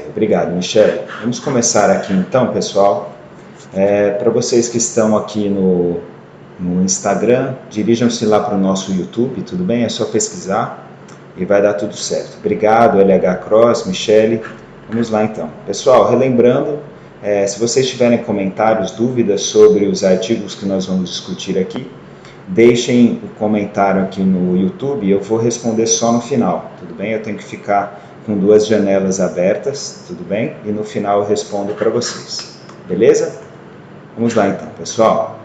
Obrigado, Michele. Vamos começar aqui então, pessoal. Para vocês que estão aqui no Instagram, dirijam-se lá para o nosso YouTube, tudo bem? É só pesquisar e vai dar tudo certo. Obrigado, LH Cross, Michele. Vamos lá então. Pessoal, relembrando, se vocês tiverem comentários, dúvidas sobre os artigos que nós vamos discutir aqui, deixem o comentário aqui no YouTube, eu vou responder só no final, tudo bem? Eu tenho que ficar com duas janelas abertas, tudo bem? E no final eu respondo para vocês, beleza? Vamos lá então, pessoal.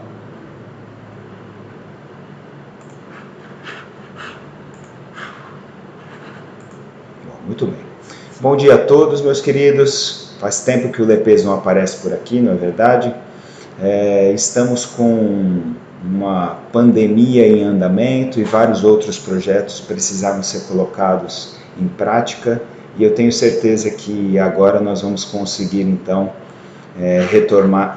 Bom, muito bem. Bom dia a todos, meus queridos. Faz tempo que o Lepes não aparece por aqui, não é verdade? Estamos com uma pandemia em andamento e vários outros projetos precisavam ser colocados em prática, e eu tenho certeza que agora nós vamos conseguir então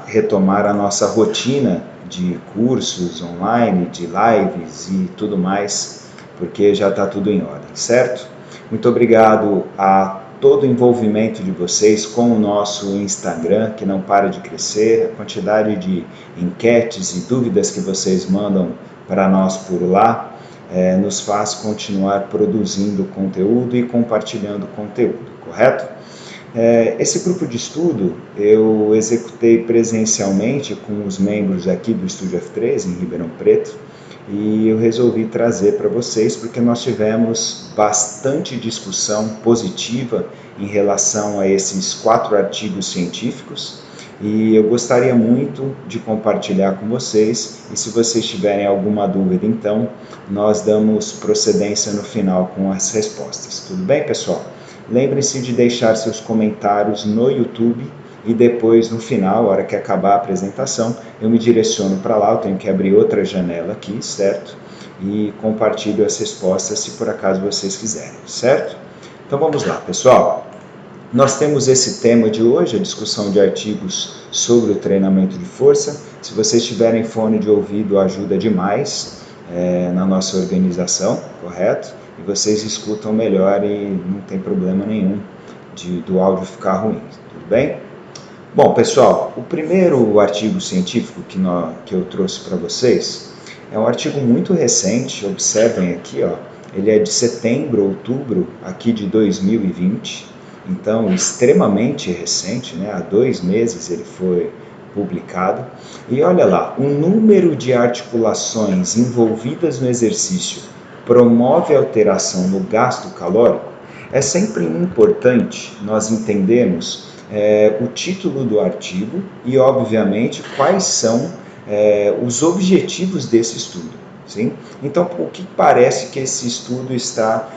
retomar a nossa rotina de cursos online, de lives e tudo mais, porque já está tudo em ordem, certo? Muito obrigado a todo o envolvimento de vocês com o nosso Instagram, que não para de crescer, a quantidade de enquetes e dúvidas que vocês mandam para nós por lá, nos faz continuar produzindo conteúdo e compartilhando conteúdo, correto? Esse grupo de estudo eu executei presencialmente com os membros aqui do Estúdio F3 em Ribeirão Preto, e eu resolvi trazer para vocês porque nós tivemos bastante discussão positiva em relação a esses 4 artigos científicos, e eu gostaria muito de compartilhar com vocês, e se vocês tiverem alguma dúvida, então, nós damos procedência no final com as respostas. Tudo bem, pessoal? Lembrem-se de deixar seus comentários no YouTube, e depois, no final, a hora que acabar a apresentação, eu me direciono para lá, eu tenho que abrir outra janela aqui, certo? E compartilho as respostas se por acaso vocês quiserem, certo? Então vamos lá, pessoal. Nós temos esse tema de hoje, a discussão de artigos sobre o treinamento de força. Se vocês tiverem fone de ouvido, ajuda demais na nossa organização, correto? E vocês escutam melhor e não tem problema nenhum do áudio ficar ruim, tudo bem? Bom, pessoal, o primeiro artigo científico que eu trouxe para vocês é um artigo muito recente, observem aqui, ó, ele é de setembro, outubro, aqui de 2020, então extremamente recente, né? Há 2 meses ele foi publicado, e olha lá, o número de articulações envolvidas no exercício promove alteração no gasto calórico. É sempre importante nós entendermos o título do artigo e, obviamente, quais são os objetivos desse estudo. Sim? Então, o que parece que esse estudo está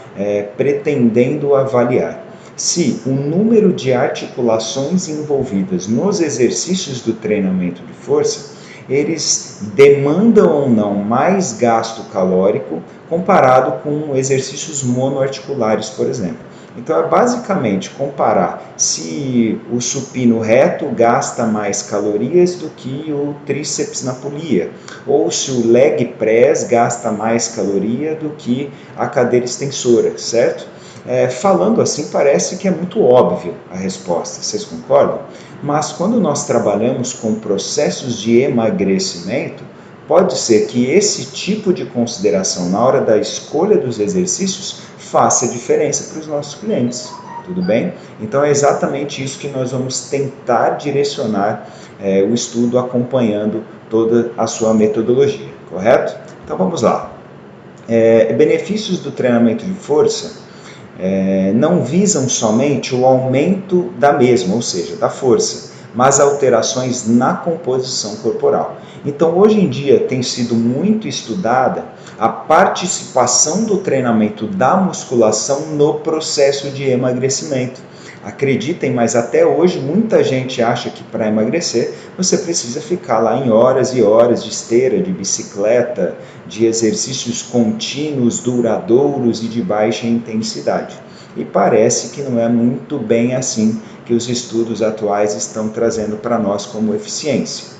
pretendendo avaliar? Se o número de articulações envolvidas nos exercícios do treinamento de força, eles demandam ou não mais gasto calórico comparado com exercícios monoarticulares, por exemplo. Então, é basicamente comparar se o supino reto gasta mais calorias do que o tríceps na polia, ou se o leg press gasta mais caloria do que a cadeira extensora, certo? Falando assim, parece que é muito óbvio a resposta, vocês concordam? Mas quando nós trabalhamos com processos de emagrecimento, pode ser que esse tipo de consideração na hora da escolha dos exercícios faça diferença para os nossos clientes, tudo bem? Então é exatamente isso que nós vamos tentar direcionar o estudo acompanhando toda a sua metodologia, correto? Então vamos lá. Benefícios do treinamento de força não visam somente o aumento da mesma, ou seja, da força, mas alterações na composição corporal. Então, hoje em dia tem sido muito estudada a participação do treinamento da musculação no processo de emagrecimento. Acreditem, mas até hoje muita gente acha que para emagrecer você precisa ficar lá em horas e horas de esteira, de bicicleta, de exercícios contínuos, duradouros e de baixa intensidade. E parece que não é muito bem assim que os estudos atuais estão trazendo para nós como eficiência.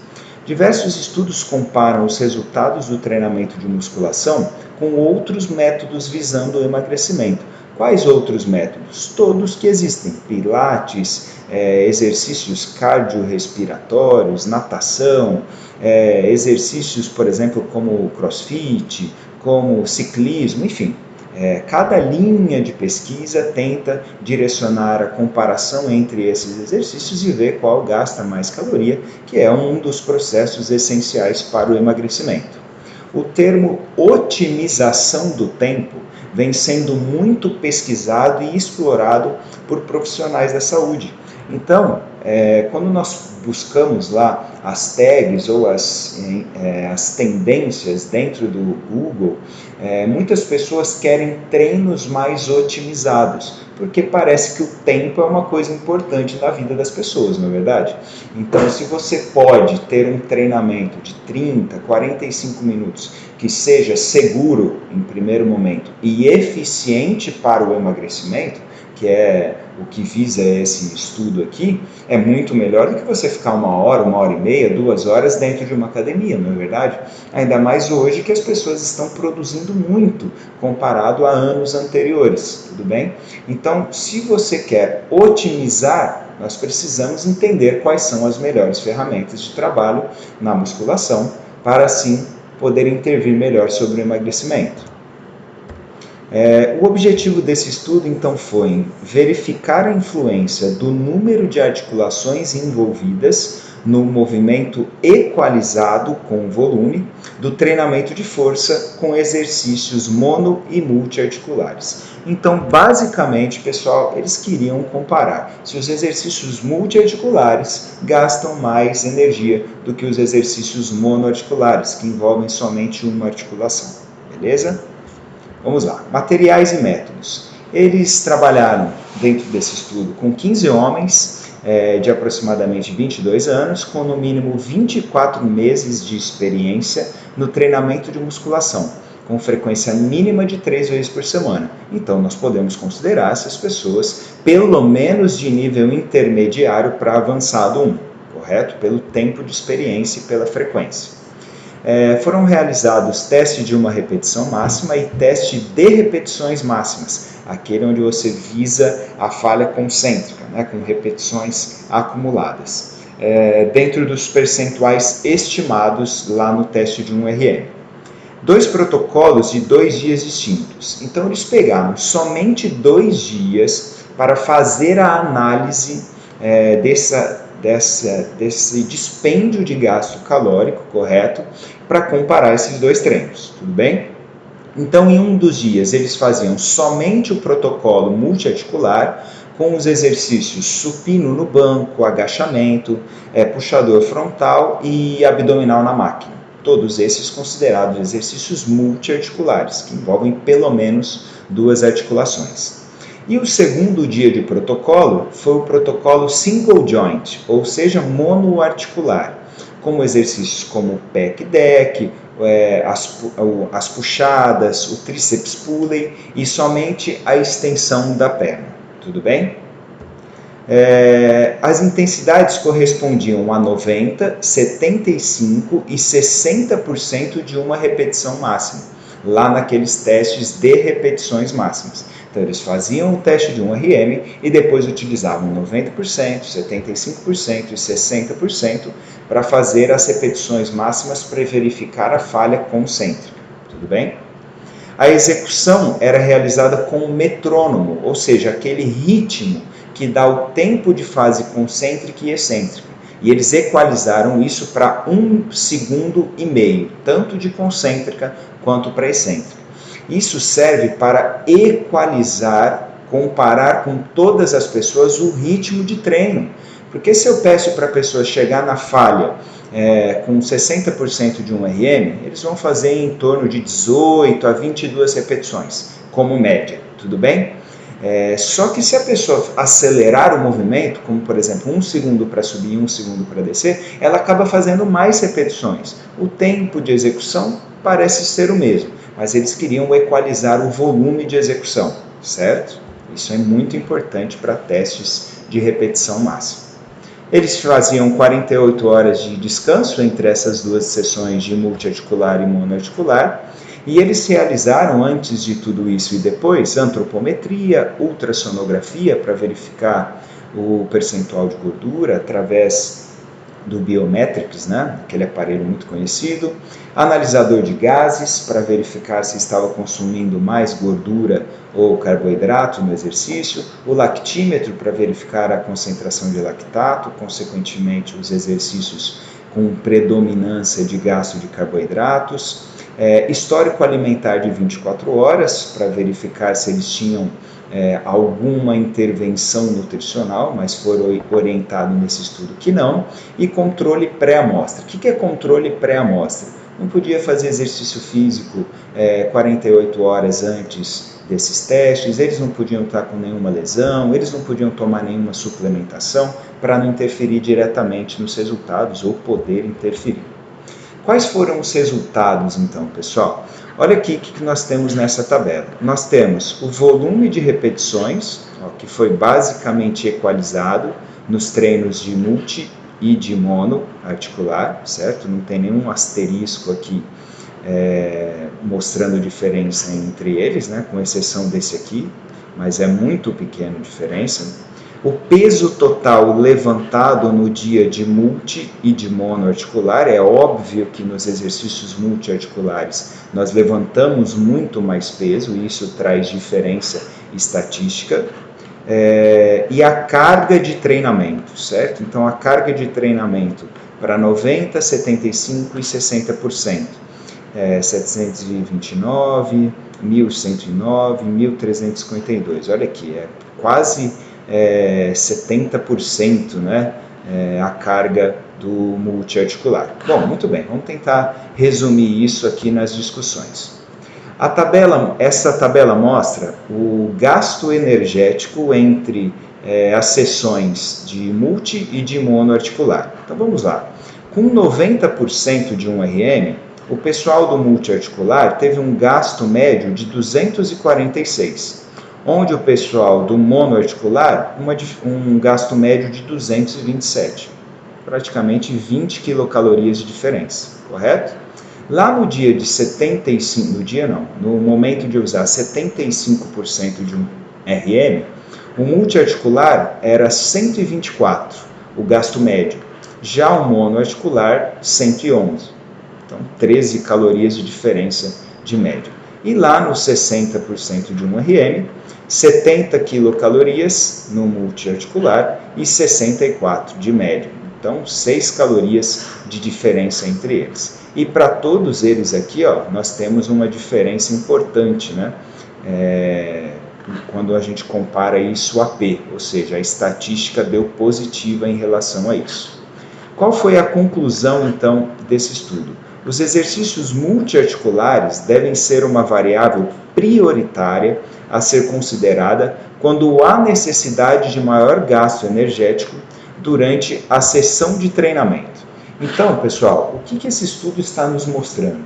Diversos estudos comparam os resultados do treinamento de musculação com outros métodos visando o emagrecimento. Quais outros métodos? Todos que existem, pilates, exercícios cardiorrespiratórios, natação, exercícios, por exemplo, como crossfit, como ciclismo, enfim. Cada linha de pesquisa tenta direcionar a comparação entre esses exercícios e ver qual gasta mais caloria, que é um dos processos essenciais para o emagrecimento. O termo otimização do tempo vem sendo muito pesquisado e explorado por profissionais da saúde. Então, quando nós buscamos lá as tags ou as tendências dentro do Google, muitas pessoas querem treinos mais otimizados, porque parece que o tempo é uma coisa importante na vida das pessoas, não é verdade? Então, se você pode ter um treinamento de 30, 45 minutos que seja seguro em primeiro momento e eficiente para o emagrecimento, que é o que visa esse estudo aqui, é muito melhor do que você ficar 1 hora, 1 hora e meia, 2 horas dentro de uma academia, não é verdade? Ainda mais hoje que as pessoas estão produzindo muito comparado a anos anteriores, tudo bem? Então, se você quer otimizar, nós precisamos entender quais são as melhores ferramentas de trabalho na musculação para assim poder intervir melhor sobre o emagrecimento. O objetivo desse estudo, então, foi verificar a influência do número de articulações envolvidas no movimento equalizado com volume do treinamento de força com exercícios mono e multiarticulares. Então, basicamente, pessoal, eles queriam comparar se os exercícios multiarticulares gastam mais energia do que os exercícios monoarticulares, que envolvem somente uma articulação. Beleza? Vamos lá, materiais e métodos. Eles trabalharam dentro desse estudo com 15 homens de aproximadamente 22 anos, com no mínimo 24 meses de experiência no treinamento de musculação, com frequência mínima de 3 vezes por semana. Então, nós podemos considerar essas pessoas pelo menos de nível intermediário para avançado 1, correto? Pelo tempo de experiência e pela frequência. Foram realizados teste de uma repetição máxima e teste de repetições máximas, aquele onde você visa a falha concêntrica, né, com repetições acumuladas, dentro dos percentuais estimados lá no teste de 1RM. 2 protocolos de 2 dias distintos. Então, eles pegaram somente 2 dias para fazer a análise desse dispêndio de gasto calórico, correto? Para comparar esses 2 treinos, tudo bem? Então, em um dos dias, eles faziam somente o protocolo multiarticular, com os exercícios supino no banco, agachamento, puxador frontal e abdominal na máquina. Todos esses considerados exercícios multiarticulares, que envolvem pelo menos 2 articulações. E o segundo dia de protocolo foi o protocolo single joint, ou seja, monoarticular, com exercícios como o pec deck, as puxadas, o tríceps pulley e somente a extensão da perna. Tudo bem? As intensidades correspondiam a 90%, 75% e 60% de uma repetição máxima, lá naqueles testes de repetições máximas. Então, eles faziam o teste de 1RM e depois utilizavam 90%, 75% e 60% para fazer as repetições máximas para verificar a falha concêntrica. Tudo bem? A execução era realizada com o metrônomo, ou seja, aquele ritmo que dá o tempo de fase concêntrica e excêntrica. E eles equalizaram isso para 1,5 segundos, tanto de concêntrica quanto para excêntrica. Isso serve para equalizar, comparar com todas as pessoas o ritmo de treino. Porque se eu peço para a pessoa chegar na falha com 60% de 1RM, eles vão fazer em torno de 18 a 22 repetições, como média, tudo bem? Só que se a pessoa acelerar o movimento, como por exemplo 1 segundo para subir e 1 segundo para descer, ela acaba fazendo mais repetições. O tempo de execução parece ser o mesmo, mas eles queriam equalizar o volume de execução, certo? Isso é muito importante para testes de repetição máxima. Eles faziam 48 horas de descanso entre essas 2 sessões de multiarticular e monoarticular, E eles realizaram, antes de tudo isso e depois, antropometria, ultrassonografia para verificar o percentual de gordura através do Biometrics, né? Aquele aparelho muito conhecido, analisador de gases para verificar se estava consumindo mais gordura ou carboidrato no exercício, o lactímetro para verificar a concentração de lactato, consequentemente os exercícios com predominância de gasto de carboidratos, histórico alimentar de 24 horas para verificar se eles tinham alguma intervenção nutricional, mas foram orientados nesse estudo que não, e controle pré-amostra. O que é controle pré-amostra? Não podia fazer exercício físico 48 horas antes desses testes, eles não podiam estar com nenhuma lesão, eles não podiam tomar nenhuma suplementação para não interferir diretamente nos resultados ou poder interferir. Quais foram os resultados então, pessoal? Olha aqui o que nós temos nessa tabela. Nós temos o volume de repetições, que foi basicamente equalizado nos treinos de multi e de mono articular, certo? Não tem nenhum asterisco aqui mostrando diferença entre eles, né? Com exceção desse aqui, mas é muito pequena a diferença. O peso total levantado no dia de multi e de monoarticular, é óbvio que nos exercícios multiarticulares nós levantamos muito mais peso, e isso traz diferença estatística. E a carga de treinamento, certo? Então a carga de treinamento para 90%, 75% e 60%. 729, 1.109, 1.352. Olha aqui, é quase 70%, né, a carga do multiarticular. Bom, muito bem, vamos tentar resumir isso aqui nas discussões. Essa tabela mostra o gasto energético entre as sessões de multi e de monoarticular. Então vamos lá. Com 90% de 1RM, o pessoal do multiarticular teve um gasto médio de 246, onde o pessoal do monoarticular, um gasto médio de 227, praticamente 20 quilocalorias de diferença, correto? Lá no dia de 75, no momento de usar 75% de um RM, o multiarticular era 124, o gasto médio, já o monoarticular 111. Então, 13 calorias de diferença de média. E lá no 60% de 1RM, 70 quilocalorias no multiarticular e 64 de média. Então, 6 calorias de diferença entre eles. E para todos eles aqui, nós temos uma diferença importante, né? Quando a gente compara isso a P, ou seja, a estatística deu positiva em relação a isso. Qual foi a conclusão, então, desse estudo? Os exercícios multiarticulares devem ser uma variável prioritária a ser considerada quando há necessidade de maior gasto energético durante a sessão de treinamento. Então, pessoal, o que esse estudo está nos mostrando?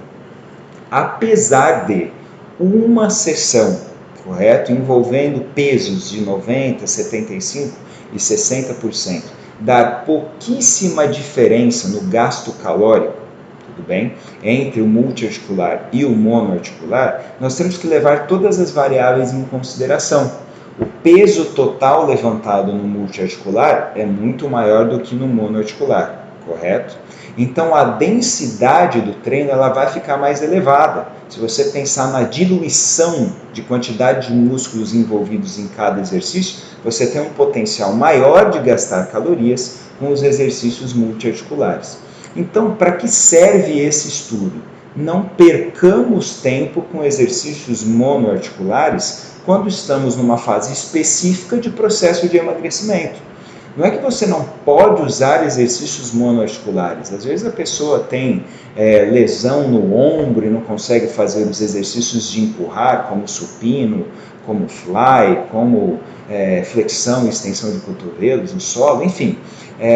Apesar de uma sessão, correto, envolvendo pesos de 90%, 75% e 60%, dar pouquíssima diferença no gasto calórico, tudo bem, entre o multiarticular e o monoarticular, nós temos que levar todas as variáveis em consideração. O peso total levantado no multiarticular é muito maior do que no monoarticular, correto? Então a densidade do treino ela vai ficar mais elevada. Se você pensar na diluição de quantidade de músculos envolvidos em cada exercício, você tem um potencial maior de gastar calorias com os exercícios multiarticulares. Então, para que serve esse estudo? Não percamos tempo com exercícios monoarticulares quando estamos numa fase específica de processo de emagrecimento. Não é que você não pode usar exercícios monoarticulares. Às vezes a pessoa tem lesão no ombro e não consegue fazer os exercícios de empurrar, como supino, como fly, como flexão e extensão de cotovelos no solo, enfim.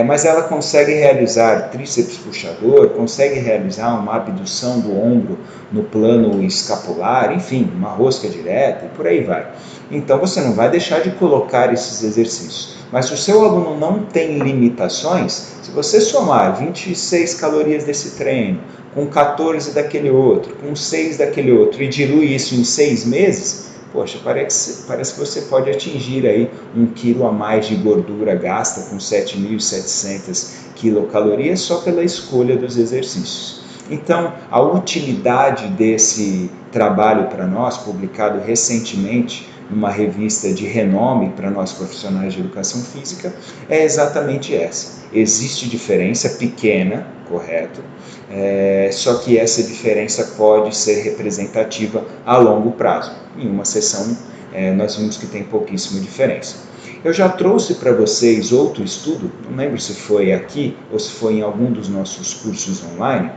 Mas ela consegue realizar tríceps puxador, consegue realizar uma abdução do ombro no plano escapular, enfim, uma rosca direta e por aí vai. Então você não vai deixar de colocar esses exercícios. Mas se o seu aluno não tem limitações, se você somar 26 calorias desse treino, com 14 daquele outro, com 6 daquele outro, e dilui isso em 6 meses, poxa, parece que você pode atingir aí 1 quilo a mais de gordura gasta com 7.700 quilocalorias só pela escolha dos exercícios. Então, a utilidade desse trabalho para nós, publicado recentemente numa revista de renome para nós profissionais de educação física, é exatamente essa. Existe diferença pequena, correto? Só que essa diferença pode ser representativa a longo prazo. Em uma sessão, nós vimos que tem pouquíssima diferença. Eu já trouxe para vocês outro estudo, não lembro se foi aqui ou se foi em algum dos nossos cursos online,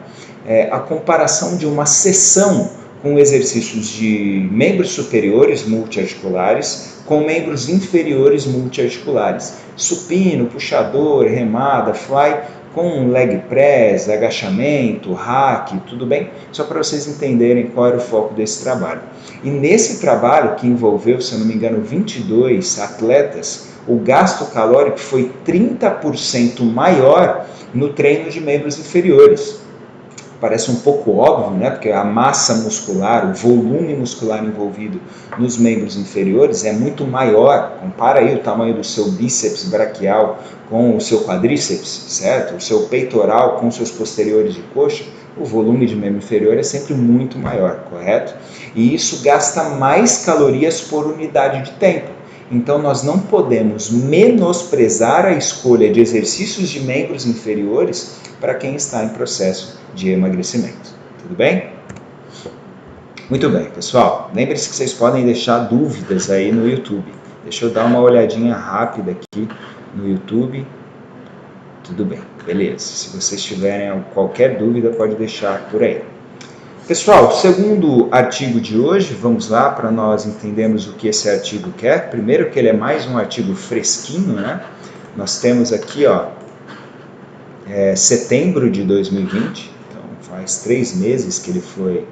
a comparação de uma sessão com exercícios de membros superiores multiarticulares com membros inferiores multiarticulares. Supino, puxador, remada, fly, com leg press, agachamento, hack, tudo bem? Só para vocês entenderem qual era o foco desse trabalho. E nesse trabalho, que envolveu, se eu não me engano, 22 atletas, o gasto calórico foi 30% maior no treino de membros inferiores. Parece um pouco óbvio, né? Porque a massa muscular, o volume muscular envolvido nos membros inferiores é muito maior. Compara aí o tamanho do seu bíceps braquial com o seu quadríceps, certo? O seu peitoral com os seus posteriores de coxa. O volume de membro inferior é sempre muito maior, correto? E isso gasta mais calorias por unidade de tempo. Então, nós não podemos menosprezar a escolha de exercícios de membros inferiores para quem está em processo de emagrecimento. Tudo bem? Muito bem, pessoal. Lembre-se que vocês podem deixar dúvidas aí no YouTube. Deixa eu dar uma olhadinha rápida aqui no YouTube. Tudo bem, beleza. Se vocês tiverem qualquer dúvida, pode deixar por aí. Pessoal, segundo artigo de hoje, vamos lá para nós entendermos o que esse artigo quer. Primeiro que ele é mais um artigo fresquinho, né? Nós temos aqui, setembro de 2020, então faz 3 meses que ele foi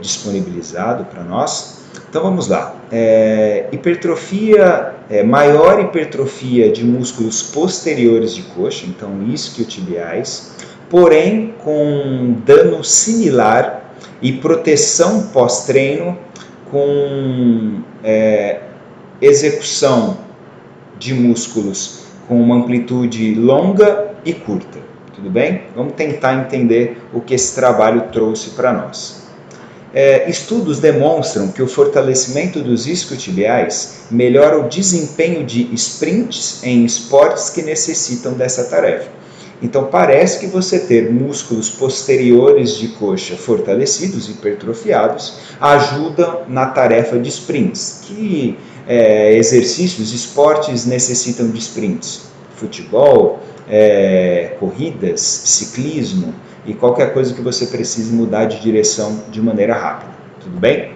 disponibilizado para nós. Então vamos lá. Maior hipertrofia de músculos posteriores de coxa, então isquiotibiais, porém com dano similar e proteção pós-treino com execução de músculos com uma amplitude longa e curta. Tudo bem? Vamos tentar entender o que esse trabalho trouxe para nós. Estudos demonstram que o fortalecimento dos isquiotibiais melhora o desempenho de sprints em esportes que necessitam dessa tarefa. Então, parece que você ter músculos posteriores de coxa fortalecidos, hipertrofiados, ajuda na tarefa de sprints. Que exercícios, esportes necessitam de sprints? Futebol, corridas, ciclismo e qualquer coisa que você precise mudar de direção de maneira rápida. Tudo bem?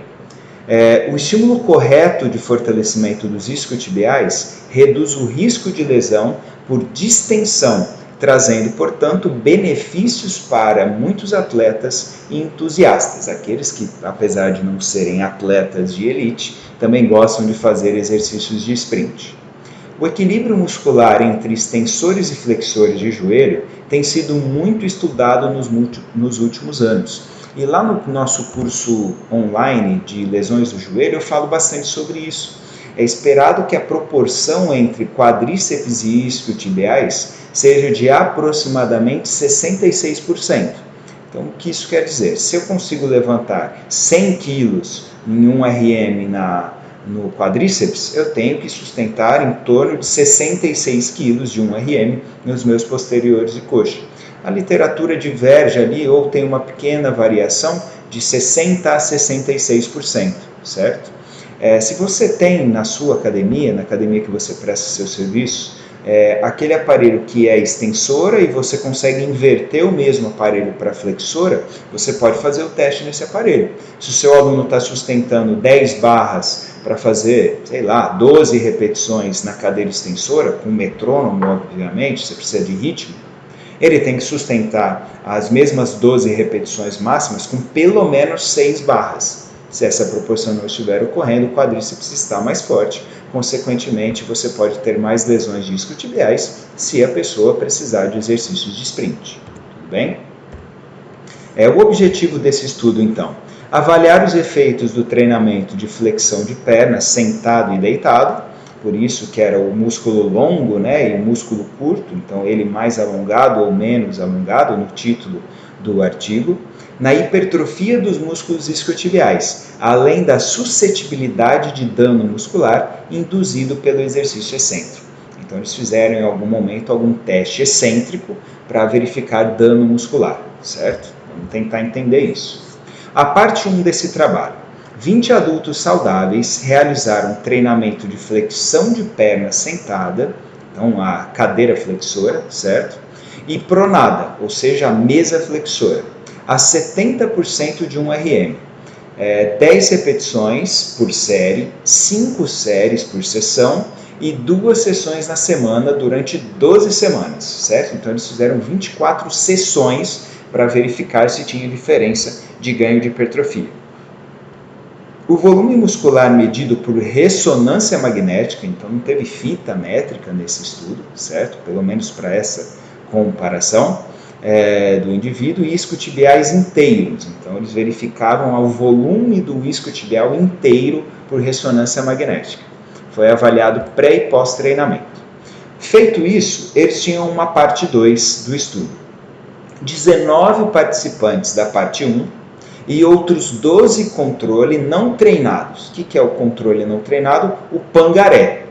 O estímulo correto de fortalecimento dos isquiotibiais reduz o risco de lesão por distensão, trazendo, portanto, benefícios para muitos atletas e entusiastas, aqueles que, apesar de não serem atletas de elite, também gostam de fazer exercícios de sprint. O equilíbrio muscular entre extensores e flexores de joelho tem sido muito estudado nos últimos anos. E lá no nosso curso online de lesões do joelho eu falo bastante sobre isso. É esperado que a proporção entre quadríceps e isquiotibiais seja de aproximadamente 66%. Então, o que isso quer dizer? Se eu consigo levantar 100 quilos em um RM no quadríceps, eu tenho que sustentar em torno de 66 quilos de um RM nos meus posteriores de coxa. A literatura diverge ali ou tem uma pequena variação de 60% a 66%, certo? Se você tem na sua academia, na academia que você presta seu serviço, aquele aparelho que é extensora e você consegue inverter o mesmo aparelho para flexora, você pode fazer o teste nesse aparelho. Se o seu aluno está sustentando 10 barras para fazer, sei lá, 12 repetições na cadeira extensora, com metrônomo, obviamente, você precisa de ritmo, ele tem que sustentar as mesmas 12 repetições máximas com pelo menos 6 barras. Se essa proporção não estiver ocorrendo, o quadríceps está mais forte, consequentemente você pode ter mais lesões de isquiotibiais se a pessoa precisar de exercícios de sprint. Tudo bem? O objetivo desse estudo, então, avaliar os efeitos do treinamento de flexão de perna sentado e deitado, por isso que era o músculo longo, né, e o músculo curto, então ele mais alongado ou menos alongado no título do artigo, na hipertrofia dos músculos isquiotibiais, além da suscetibilidade de dano muscular induzido pelo exercício excêntrico. Então eles fizeram em algum momento algum teste excêntrico para verificar dano muscular, certo? Vamos tentar entender isso. A parte 1 desse trabalho. 20 adultos saudáveis realizaram treinamento de flexão de perna sentada, então a cadeira flexora, certo? E pronada, ou seja, a mesa flexora, a 70% de 1 RM. 10 repetições por série, 5 séries por sessão e 2 sessões na semana durante 12 semanas, certo? Então eles fizeram 24 sessões para verificar se tinha diferença de ganho de hipertrofia. O volume muscular medido por ressonância magnética, então não teve fita métrica nesse estudo, certo? Pelo menos para essa comparação do indivíduo, e isquiotibiais inteiros. Então eles verificavam o volume do isquiotibial inteiro por ressonância magnética. Foi avaliado pré e pós-treinamento. Feito isso, eles tinham uma parte 2 do estudo. 19 participantes da parte 1 e outros 12 controle não treinados. O que é o controle não treinado? O pangaré.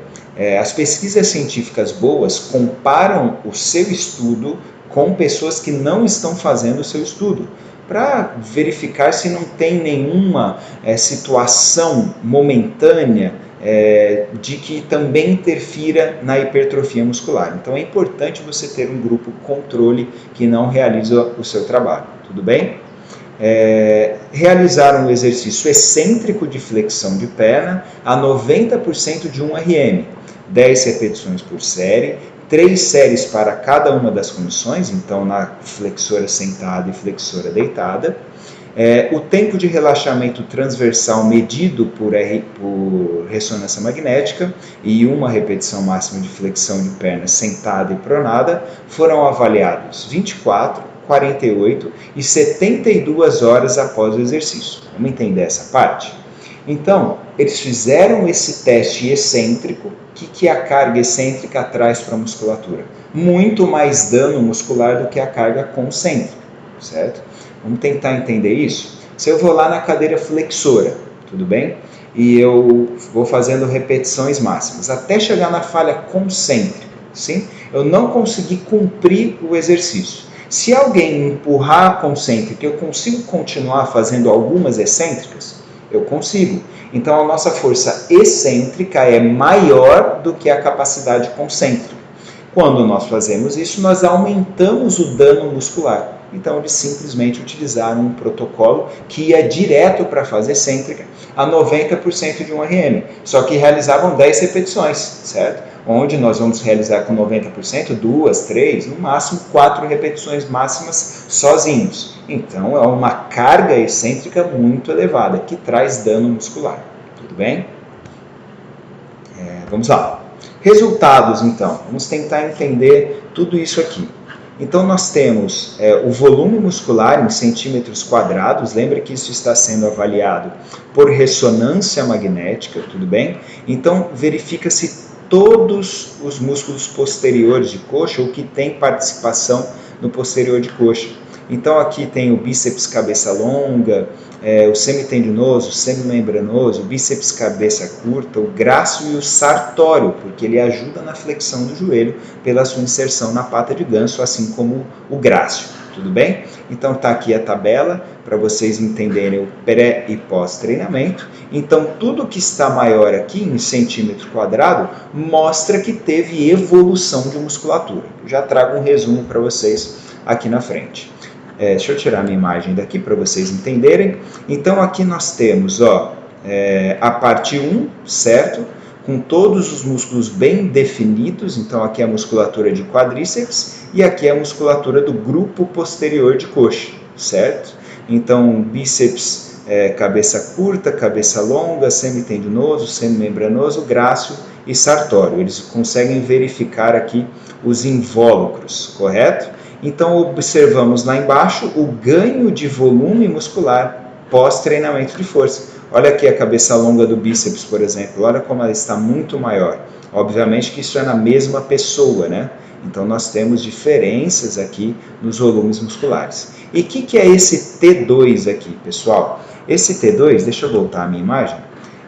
As pesquisas científicas boas comparam o seu estudo com pessoas que não estão fazendo o seu estudo, para verificar se não tem nenhuma situação momentânea de que também interfira na hipertrofia muscular. Então é importante você ter um grupo controle que não realiza o seu trabalho, tudo bem? Realizaram um exercício excêntrico de flexão de perna a 90% de 1 RM, 10 repetições por série, 3 séries para cada uma das condições, então na flexora sentada e flexora deitada. O tempo de relaxamento transversal medido por ressonância magnética e uma repetição máxima de flexão de perna sentada e pronada foram avaliados 24, 48 e 72 horas após o exercício. Vamos entender essa parte? Então, eles fizeram esse teste excêntrico. O que a carga excêntrica traz para a musculatura? Muito mais dano muscular do que a carga concêntrica, certo? Vamos tentar entender isso? Se eu vou lá na cadeira flexora, tudo bem? E eu vou fazendo repetições máximas, até chegar na falha concêntrica, sim? Eu não consegui cumprir o exercício. Se alguém empurrar a concêntrica, eu consigo continuar fazendo algumas excêntricas? Eu consigo. Então a nossa força excêntrica é maior do que a capacidade concêntrica. Quando nós fazemos isso, nós aumentamos o dano muscular. Então eles simplesmente utilizaram um protocolo que ia direto para a fase excêntrica a 90% de 1 RM. Só que realizavam 10 repetições, certo? Onde nós vamos realizar com 90%, 2, 3, no máximo 4 repetições máximas sozinhos. Então é uma carga excêntrica muito elevada, que traz dano muscular. Tudo bem? Vamos lá. Resultados, então. Vamos tentar entender tudo isso aqui. Então nós temos o volume muscular em centímetros quadrados, lembra que isso está sendo avaliado por ressonância magnética, tudo bem? Então verifica-se todos os músculos posteriores de coxa ou que tem participação no posterior de coxa. Então aqui tem o bíceps cabeça longa, o semitendinoso, o semimembranoso, o bíceps cabeça curta, o grácil e o sartório, porque ele ajuda na flexão do joelho pela sua inserção na pata de ganso, assim como o grácil, tudo bem? Então está aqui a tabela para vocês entenderem o pré e pós-treinamento. Então tudo que está maior aqui em centímetro quadrado mostra que teve evolução de musculatura. Eu já trago um resumo para vocês aqui na frente. Deixa eu tirar minha imagem daqui para vocês entenderem. Então aqui nós temos a parte 1, certo? Com todos os músculos bem definidos, então aqui é a musculatura de quadríceps e aqui é a musculatura do grupo posterior de coxa, certo? Então bíceps, cabeça curta, cabeça longa, semitendinoso, semimembranoso, grácil e sartório. Eles conseguem verificar aqui os invólucros, correto? Então observamos lá embaixo o ganho de volume muscular pós-treinamento de força. Olha aqui a cabeça longa do bíceps, por exemplo, olha como ela está muito maior. Obviamente que isso é na mesma pessoa, né? Então nós temos diferenças aqui nos volumes musculares. E o que é esse T2 aqui, pessoal? Esse T2, deixa eu voltar a minha imagem,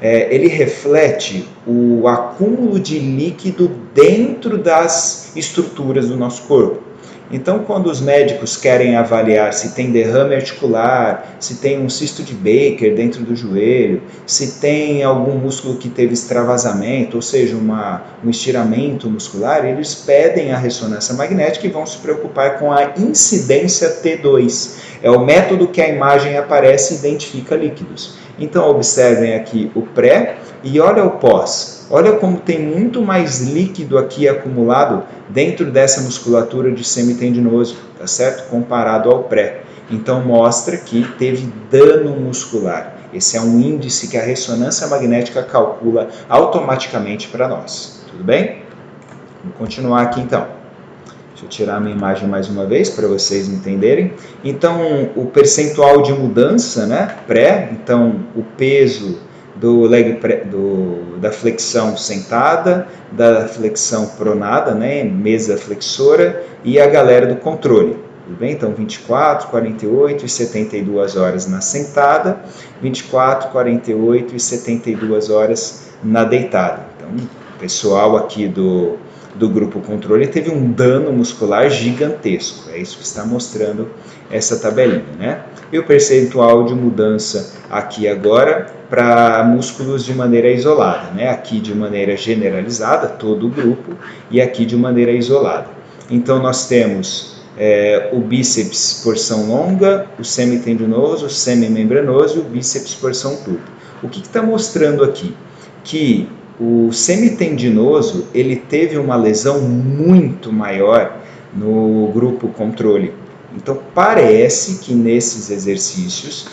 ele reflete o acúmulo de líquido dentro das estruturas do nosso corpo. Então, quando os médicos querem avaliar se tem derrame articular, se tem um cisto de Baker dentro do joelho, se tem algum músculo que teve extravasamento, ou seja, um estiramento muscular, eles pedem a ressonância magnética e vão se preocupar com a incidência T2. É o método que a imagem aparece e identifica líquidos. Então, observem aqui o pré e olha o pós. Olha como tem muito mais líquido aqui acumulado dentro dessa musculatura de semitendinoso, tá certo? Comparado ao pré. Então mostra que teve dano muscular. Esse é um índice que a ressonância magnética calcula automaticamente para nós. Tudo bem? Vamos continuar aqui então. Deixa eu tirar a minha imagem mais uma vez para vocês entenderem. Então o percentual de mudança, né? Pré, então o peso da flexão sentada, da flexão pronada, né, mesa flexora, e a galera do controle. Tudo bem? Então, 24, 48 e 72 horas na sentada, 24, 48 e 72 horas na deitada. Então, o pessoal aqui do grupo controle teve um dano muscular gigantesco. É isso que está mostrando essa tabelinha, né? E o percentual de mudança aqui agora para músculos de maneira isolada, né? Aqui de maneira generalizada, todo o grupo, e aqui de maneira isolada. Então nós temos o bíceps porção longa, o semitendinoso, o semimembranoso e o bíceps porção curta. O que está mostrando aqui? Que o semitendinoso ele teve uma lesão muito maior no grupo controle. Então parece que nesses exercícios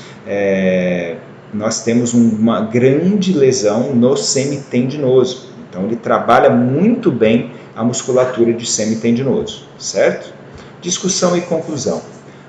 nós temos uma grande lesão no semitendinoso. Então ele trabalha muito bem a musculatura de semitendinoso, certo? Discussão e conclusão.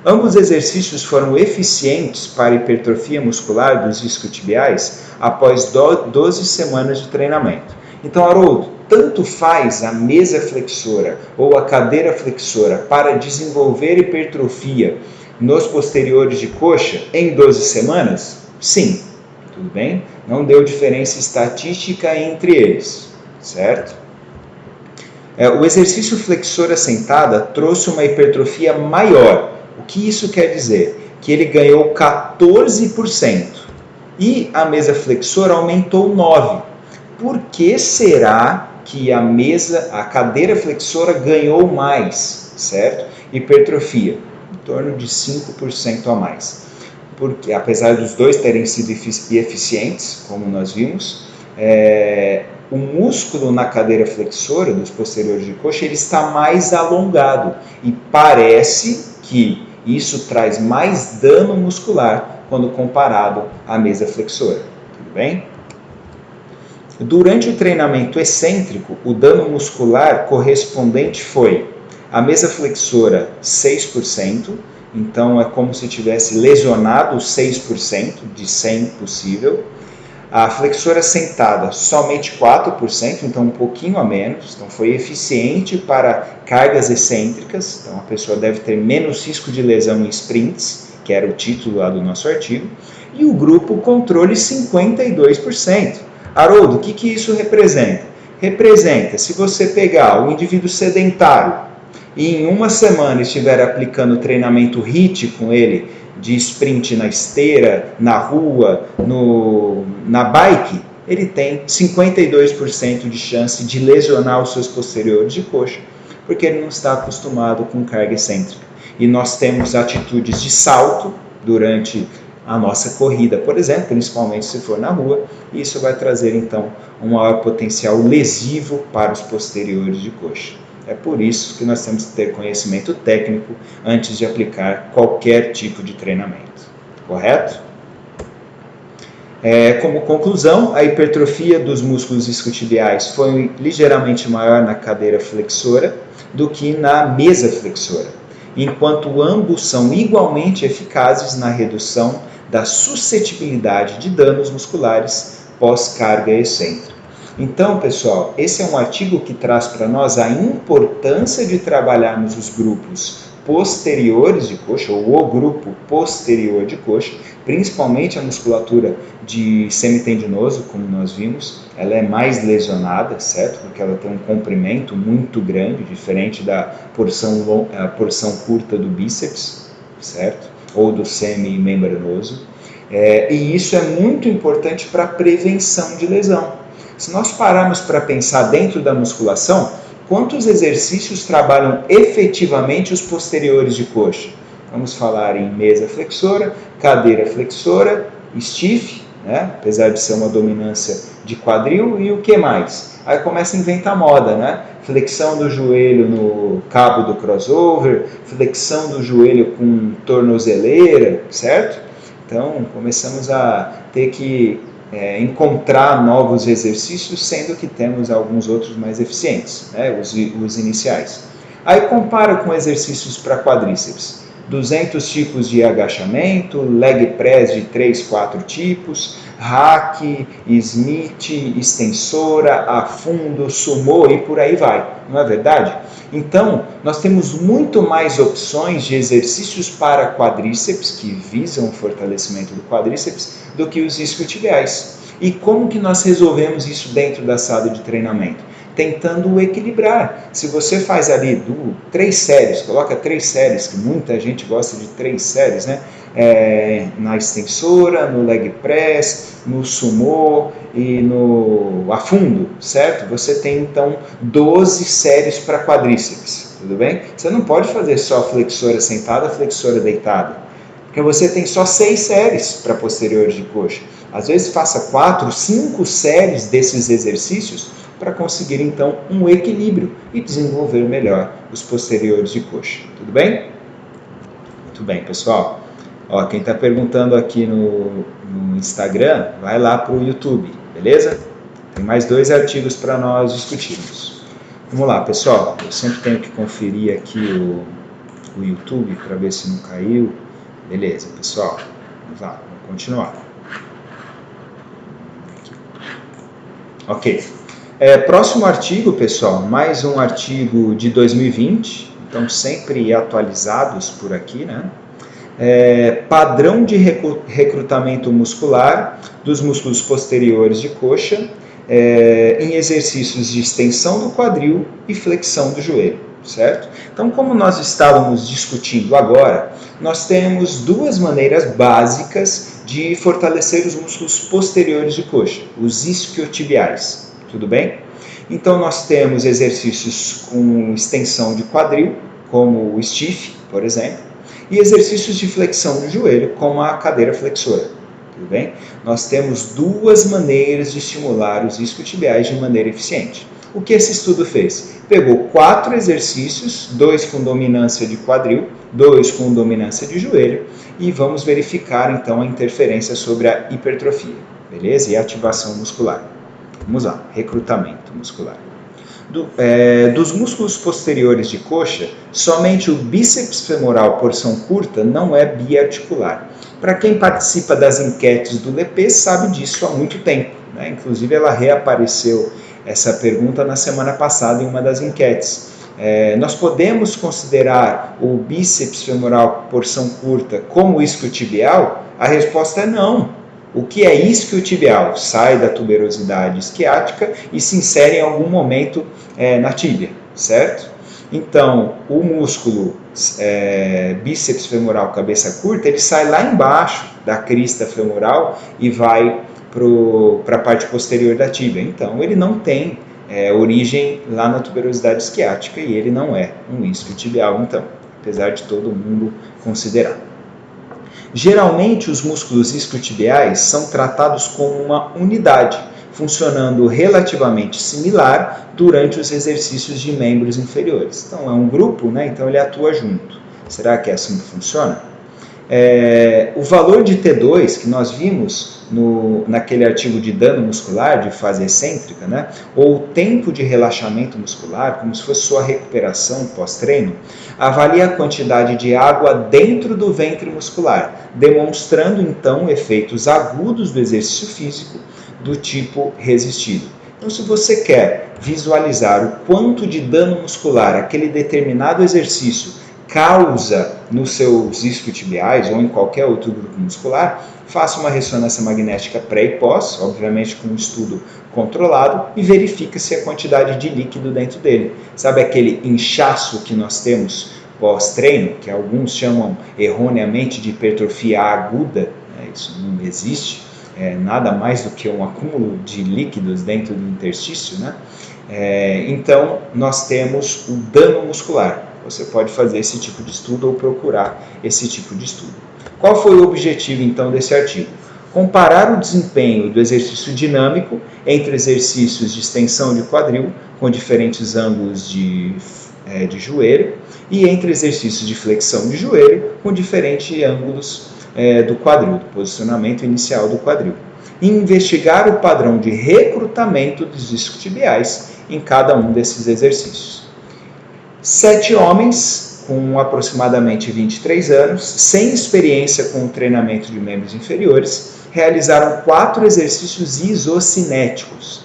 Ambos exercícios foram eficientes para a hipertrofia muscular dos isquiotibiais após 12 semanas de treinamento. Então, Haroldo, tanto faz a mesa flexora ou a cadeira flexora para desenvolver hipertrofia nos posteriores de coxa em 12 semanas? Sim, tudo bem? Não deu diferença estatística entre eles, certo? O exercício flexora sentada trouxe uma hipertrofia maior. O que isso quer dizer? Que ele ganhou 14% e a mesa flexora aumentou 9%. Por que será que a cadeira flexora ganhou mais, certo? Hipertrofia, em torno de 5% a mais. Porque, apesar dos dois terem sido eficientes, como nós vimos, o músculo na cadeira flexora dos posteriores de coxa ele está mais alongado e parece que isso traz mais dano muscular quando comparado à mesa flexora. Tudo bem? Durante o treinamento excêntrico, o dano muscular correspondente foi a mesa flexora 6%, então é como se tivesse lesionado 6% de 100 possível. A flexora sentada somente 4%, então um pouquinho a menos, então foi eficiente para cargas excêntricas, então a pessoa deve ter menos risco de lesão em sprints, que era o título lá do nosso artigo, e o grupo controle 52%. Haroldo, o que isso representa? Representa, se você pegar o indivíduo sedentário e em uma semana estiver aplicando treinamento HIIT com ele, de sprint na esteira, na rua, na bike, ele tem 52% de chance de lesionar os seus posteriores de coxa, porque ele não está acostumado com carga excêntrica. E nós temos atitudes de salto durante a nossa corrida, por exemplo, principalmente se for na rua, e isso vai trazer então um maior potencial lesivo para os posteriores de coxa. É por isso que nós temos que ter conhecimento técnico antes de aplicar qualquer tipo de treinamento, correto? Como conclusão, a hipertrofia dos músculos isquiotibiais foi ligeiramente maior na cadeira flexora do que na mesa flexora, enquanto ambos são igualmente eficazes na redução da suscetibilidade de danos musculares pós-carga excêntrica. Então, pessoal, esse é um artigo que traz para nós a importância de trabalharmos os grupos posteriores de coxa, ou o grupo posterior de coxa, principalmente a musculatura de semitendinoso, como nós vimos, ela é mais lesionada, certo? Porque ela tem um comprimento muito grande, diferente da porção curta do bíceps, certo? Ou do semimembranoso. E isso é muito importante para a prevenção de lesão. Se nós pararmos para pensar dentro da musculação, quantos exercícios trabalham efetivamente os posteriores de coxa? Vamos falar em mesa flexora, cadeira flexora, stiff, né? Apesar de ser uma dominância de quadril, e o que mais? Aí começa a inventar moda, né? Flexão do joelho no cabo do crossover, flexão do joelho com tornozeleira, certo? Então começamos a ter que encontrar novos exercícios, sendo que temos alguns outros mais eficientes, né? os iniciais. Aí compara com exercícios para quadríceps. 200 tipos de agachamento, leg press de 3, 4 tipos, hack, Smith, extensora, afundo, sumô e por aí vai, não é verdade? Então, nós temos muito mais opções de exercícios para quadríceps, que visam o fortalecimento do quadríceps, do que os isquiotibiais. E como que nós resolvemos isso dentro da sala de treinamento? Tentando equilibrar. Se você faz ali 3 séries, coloca 3 séries, que muita gente gosta de 3 séries, né? Na extensora, no leg press, no sumô e no afundo, certo? Você tem então 12 séries para quadríceps, tudo bem? Você não pode fazer só flexora sentada, flexora deitada, porque você tem só 6 séries para posteriores de coxa. Às vezes faça 4, 5 séries desses exercícios para conseguir então um equilíbrio e desenvolver melhor os posteriores de coxa. Tudo bem? Muito bem, pessoal. Ó, quem está perguntando aqui no Instagram, vai lá para o YouTube, beleza? Tem mais 2 artigos para nós discutirmos. Vamos lá, pessoal. Eu sempre tenho que conferir aqui o YouTube para ver se não caiu. Beleza, pessoal. Vamos lá, vamos continuar. Ok. Próximo artigo, pessoal, mais um artigo de 2020, então sempre atualizados por aqui, né? Padrão de recrutamento muscular dos músculos posteriores de coxa em exercícios de extensão do quadril e flexão do joelho, certo? Então, como nós estávamos discutindo agora, nós temos 2 maneiras básicas de fortalecer os músculos posteriores de coxa, os isquiotibiais. Tudo bem? Então, nós temos exercícios com extensão de quadril, como o stiff, por exemplo, e exercícios de flexão do joelho, como a cadeira flexora. Tudo bem? Nós temos 2 maneiras de estimular os isquiotibiais de maneira eficiente. O que esse estudo fez? Pegou 4 exercícios, 2 com dominância de quadril, 2 com dominância de joelho, e vamos verificar então a interferência sobre a hipertrofia, beleza? E a ativação muscular. Vamos lá, recrutamento muscular. Dos músculos posteriores de coxa, somente o bíceps femoral porção curta não é biarticular. Para quem participa das enquetes do LEP sabe disso há muito tempo, né? Inclusive ela reapareceu essa pergunta na semana passada em uma das enquetes. Nós podemos considerar o bíceps femoral porção curta como isquiotibial? A resposta é não. O que é isquiotibial? Sai da tuberosidade isquiática e se insere em algum momento na tíbia, certo? Então, o músculo bíceps femoral cabeça curta, ele sai lá embaixo da crista femoral e vai para a parte posterior da tíbia. Então, ele não tem origem lá na tuberosidade isquiática e ele não é um isquiotibial, então, apesar de todo mundo considerar. Geralmente, os músculos isquiotibiais são tratados como uma unidade, funcionando relativamente similar durante os exercícios de membros inferiores. Então, é um grupo, né? Então ele atua junto. Será que é assim que funciona? O valor de T2 que nós vimos naquele artigo de dano muscular, de fase excêntrica, né? Ou tempo de relaxamento muscular, como se fosse sua recuperação pós-treino, avalia a quantidade de água dentro do ventre muscular, demonstrando então efeitos agudos do exercício físico do tipo resistido. Então, se você quer visualizar o quanto de dano muscular aquele determinado exercício causa nos seus isquiotibiais ou em qualquer outro grupo muscular, faça uma ressonância magnética pré e pós, obviamente com um estudo controlado, e verifique-se a quantidade de líquido dentro dele. Sabe aquele inchaço que nós temos pós-treino, que alguns chamam erroneamente de hipertrofia aguda? Isso não existe. Nada mais do que um acúmulo de líquidos dentro do interstício, né? Então, nós temos o dano muscular. Você pode fazer esse tipo de estudo ou procurar esse tipo de estudo. Qual foi o objetivo, então, desse artigo? Comparar o desempenho do exercício dinâmico entre exercícios de extensão de quadril com diferentes ângulos de joelho e entre exercícios de flexão de joelho com diferentes ângulos do quadril, do posicionamento inicial do quadril. E investigar o padrão de recrutamento dos isquiotibiais em cada um desses exercícios. 7 homens com aproximadamente 23 anos, sem experiência com o treinamento de membros inferiores, realizaram 4 exercícios isocinéticos.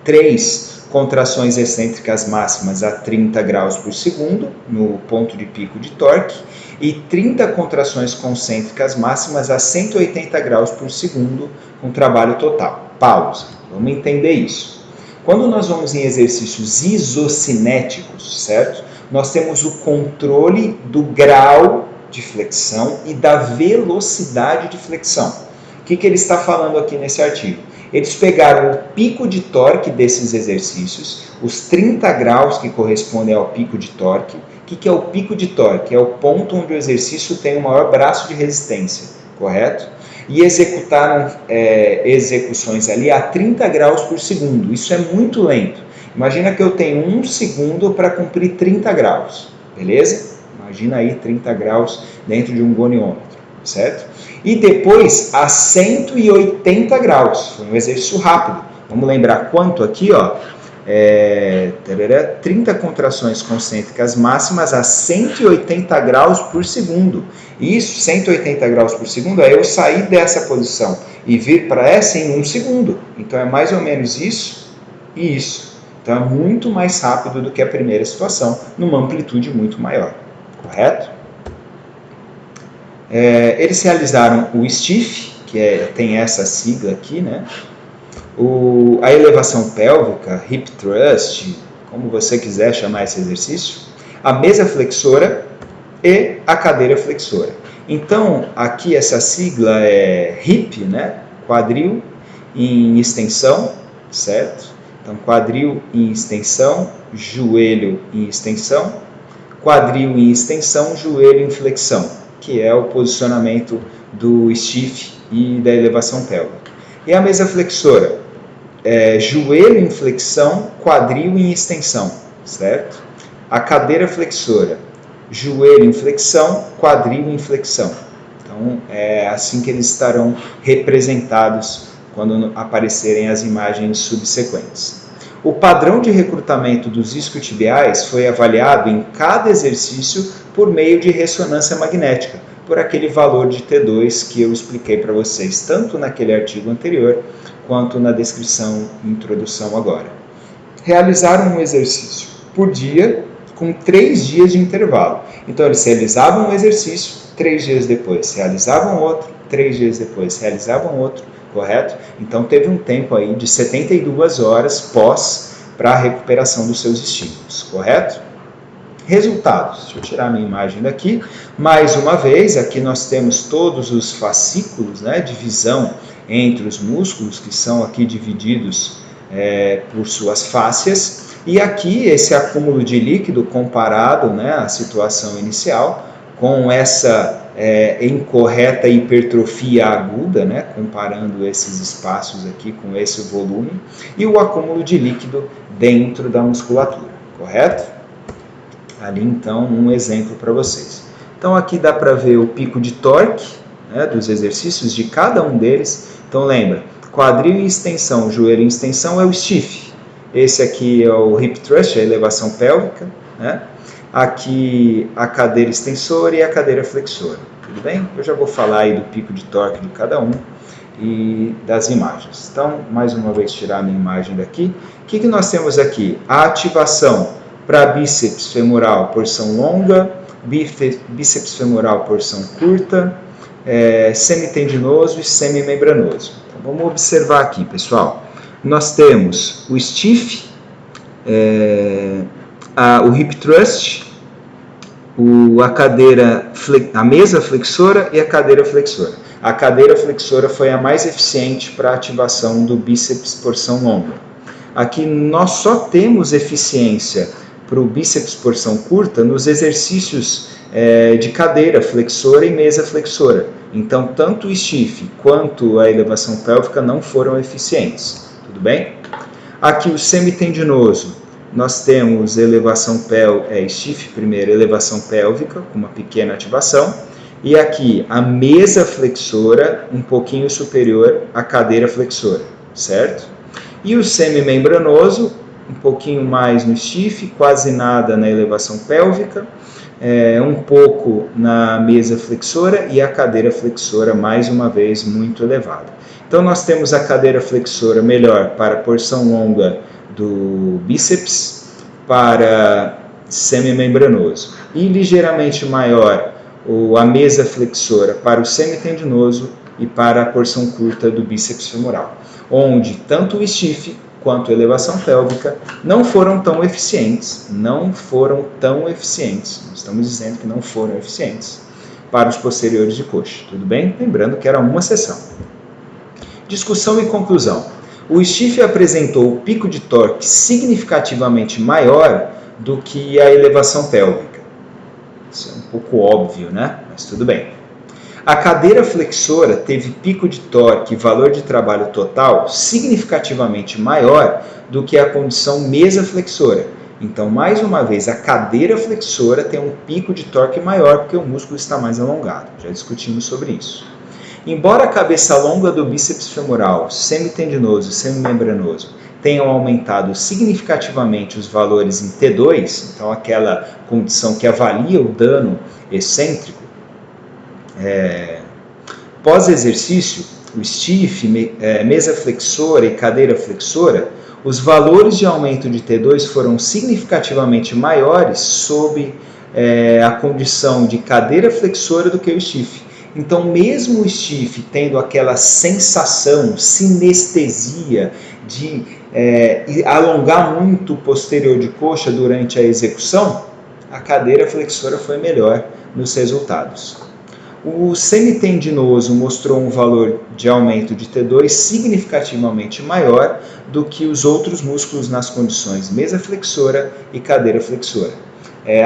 3 contrações excêntricas máximas a 30 graus por segundo, no ponto de pico de torque, e 30 contrações concêntricas máximas a 180 graus por segundo, com trabalho total. Pausa. Vamos entender isso. Quando nós vamos em exercícios isocinéticos, certo? Nós temos o controle do grau de flexão e da velocidade de flexão. O que ele está falando aqui nesse artigo? Eles pegaram o pico de torque desses exercícios, os 30 graus que correspondem ao pico de torque. O que é o pico de torque? É o ponto onde o exercício tem o maior braço de resistência, correto? E executaram execuções ali a 30 graus por segundo. Isso é muito lento. Imagina que eu tenho 1 segundo para cumprir 30 graus, beleza? Imagina aí 30 graus dentro de um goniômetro, certo? E depois a 180 graus, foi um exercício rápido. Vamos lembrar quanto aqui, ó? 30 contrações concêntricas máximas a 180 graus por segundo. Isso, 180 graus por segundo, é eu sair dessa posição e vir para essa em 1 segundo. Então é mais ou menos isso e isso. Então é muito mais rápido do que a primeira situação, numa amplitude muito maior, correto? Eles realizaram o STIF, que tem essa sigla aqui, né? A elevação pélvica, hip thrust, como você quiser chamar esse exercício, a mesa flexora e a cadeira flexora. Então, aqui essa sigla é hip, né? Quadril em extensão, certo? Então, quadril em extensão, joelho em extensão, quadril em extensão, joelho em flexão, que é o posicionamento do stiff e da elevação pélvica. E a mesa flexora? Joelho em flexão, quadril em extensão, certo? A cadeira flexora, joelho em flexão, quadril em flexão. Então, é assim que eles estarão representados quando aparecerem as imagens subsequentes. O padrão de recrutamento dos isquiotibiais foi avaliado em cada exercício por meio de ressonância magnética, por aquele valor de T2 que eu expliquei para vocês, tanto naquele artigo anterior, quanto na descrição e introdução agora. Realizaram um exercício por dia, com 3 dias de intervalo. Então, eles realizavam um exercício, 3 dias depois realizavam outro, 3 dias depois realizavam outro, correto? Então, teve um tempo aí de 72 horas pós para a recuperação dos seus estímulos, correto? Resultados. Deixa eu tirar minha imagem daqui. Mais uma vez, aqui nós temos todos os fascículos, né, de visão entre os músculos, que são aqui divididos por suas fáscias. E aqui esse acúmulo de líquido comparado, né, à situação inicial, com essa em correta hipertrofia aguda, né, comparando esses espaços aqui com esse volume, e o acúmulo de líquido dentro da musculatura, correto? Ali então um exemplo para vocês. Então aqui dá para ver o pico de torque, né, dos exercícios de cada um deles. Então lembra, quadril em extensão, joelho em extensão é o stiff. Esse aqui é o hip thrust, a elevação pélvica, né? Aqui a cadeira extensora e a cadeira flexora, tudo bem? Eu já vou falar aí do pico de torque de cada um e das imagens. Então, mais uma vez, tirar a minha imagem daqui. O que nós temos aqui? A ativação para bíceps femoral, porção longa, bíceps femoral, porção curta, semitendinoso e semimembranoso. Então, vamos observar aqui, pessoal. Nós temos o stiff, o hip thrust, a mesa flexora e a cadeira flexora. A cadeira flexora foi a mais eficiente para a ativação do bíceps porção longa. Aqui nós só temos eficiência para o bíceps porção curta nos exercícios de cadeira flexora e mesa flexora. Então, tanto o stiff quanto a elevação pélvica não foram eficientes. Tudo bem? Aqui o semitendinoso. Nós temos elevação stiff primeiro, elevação pélvica, com uma pequena ativação, e aqui a mesa flexora um pouquinho superior à cadeira flexora, certo? E o semimembranoso, um pouquinho mais no stiff, quase nada na elevação pélvica, um pouco na mesa flexora e a cadeira flexora, mais uma vez, muito elevada. Então nós temos a cadeira flexora melhor para a porção longa do bíceps, para semimembranoso, e ligeiramente maior a mesa flexora para o semitendinoso e para a porção curta do bíceps femoral, onde tanto o stiff quanto a elevação pélvica não foram tão eficientes, não estamos dizendo que não foram eficientes para os posteriores de coxa, tudo bem? Lembrando que era uma sessão. Discussão e conclusão. O stiff apresentou o pico de torque significativamente maior do que a elevação pélvica. Isso é um pouco óbvio, né? Mas tudo bem. A cadeira flexora teve pico de torque e valor de trabalho total significativamente maior do que a condição mesa flexora. Então, mais uma vez, a cadeira flexora tem um pico de torque maior porque o músculo está mais alongado. Já discutimos sobre isso. Embora a cabeça longa do bíceps femoral, semitendinoso e semimembranoso tenham aumentado significativamente os valores em T2, então aquela condição que avalia o dano excêntrico, pós-exercício, o stiff, mesa flexora e cadeira flexora, os valores de aumento de T2 foram significativamente maiores sob a condição de cadeira flexora do que o stiff. Então, mesmo o stiff tendo aquela sensação, sinestesia de alongar muito o posterior de coxa durante a execução, a cadeira flexora foi melhor nos resultados. O semitendinoso mostrou um valor de aumento de T2 significativamente maior do que os outros músculos nas condições mesa flexora e cadeira flexora.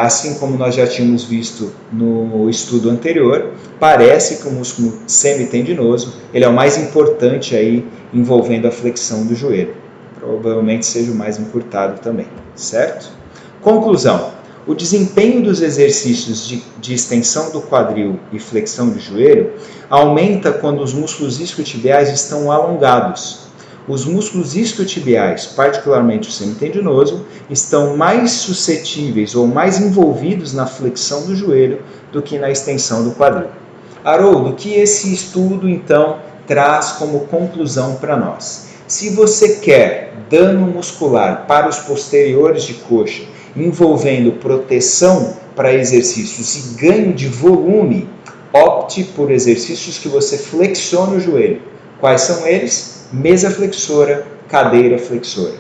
Assim como nós já tínhamos visto no estudo anterior, parece que o músculo semitendinoso ele é o mais importante aí envolvendo a flexão do joelho. Provavelmente seja o mais encurtado também, certo? Conclusão. O desempenho dos exercícios de extensão do quadril e flexão de joelho aumenta quando os músculos isquiotibiais estão alongados. Os músculos isquiotibiais, particularmente o semitendinoso, estão mais suscetíveis ou mais envolvidos na flexão do joelho do que na extensão do quadril. Haroldo, o que esse estudo, então, traz como conclusão para nós? Se você quer dano muscular para os posteriores de coxa, envolvendo proteção para exercícios e ganho de volume, opte por exercícios que você flexione o joelho. Quais são eles? Mesa flexora, cadeira flexora.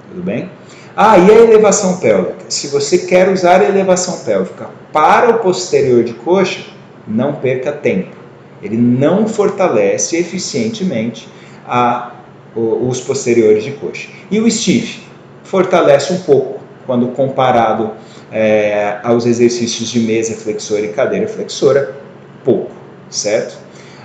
Tudo bem? E a elevação pélvica. Se você quer usar a elevação pélvica para o posterior de coxa, não perca tempo. Ele não fortalece eficientemente os posteriores de coxa. E o stiff fortalece um pouco quando comparado aos exercícios de mesa flexora e cadeira flexora, pouco, certo?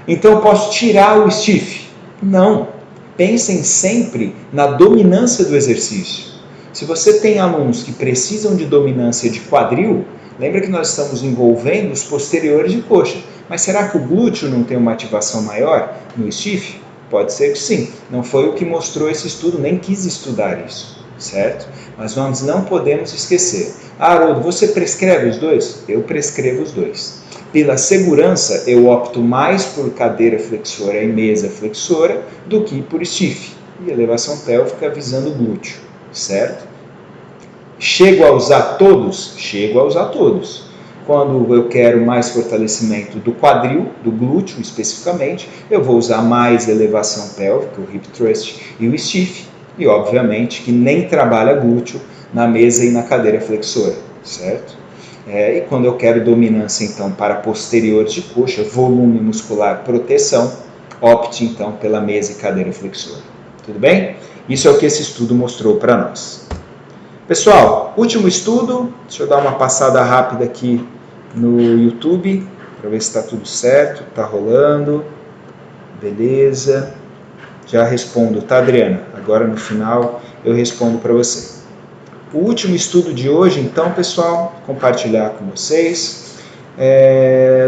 Então eu posso tirar o stiff? Não. Pensem sempre na dominância do exercício. Se você tem alunos que precisam de dominância de quadril, lembra que nós estamos envolvendo os posteriores de coxa. Mas será que o glúteo não tem uma ativação maior no stiff? Pode ser que sim. Não foi o que mostrou esse estudo, nem quis estudar isso, certo? Mas nós não podemos esquecer. Haroldo, você prescreve os dois? Eu prescrevo os dois. Pela segurança, eu opto mais por cadeira flexora e mesa flexora do que por stiff e elevação pélvica visando o glúteo, certo? Chego a usar todos? Chego a usar todos. Quando eu quero mais fortalecimento do quadril, do glúteo especificamente, eu vou usar mais elevação pélvica, o hip thrust e o stiff, e obviamente que nem trabalha glúteo na mesa e na cadeira flexora, certo? E quando eu quero dominância, então, para posteriores de coxa, volume muscular, proteção, opte, então, pela mesa e cadeira flexora. Tudo bem? Isso é o que esse estudo mostrou para nós. Pessoal, último estudo. Deixa eu dar uma passada rápida aqui no YouTube, para ver se está tudo certo, está rolando. Beleza. Já respondo, tá, Adriana? Agora, no final, eu respondo para você. O último estudo de hoje, então, pessoal, compartilhar com vocês.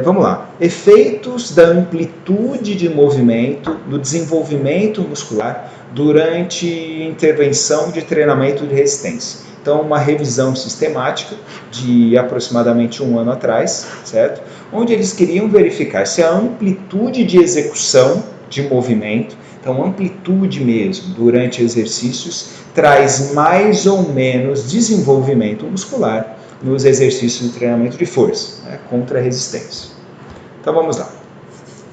Vamos lá. Efeitos da amplitude de movimento, do desenvolvimento muscular durante intervenção de treinamento de resistência. Então, uma revisão sistemática de aproximadamente 1 ano atrás, certo? Onde eles queriam verificar se a amplitude de execução de movimento, então amplitude mesmo, durante exercícios, traz mais ou menos desenvolvimento muscular nos exercícios de treinamento de força, né, contra a resistência. Então vamos lá.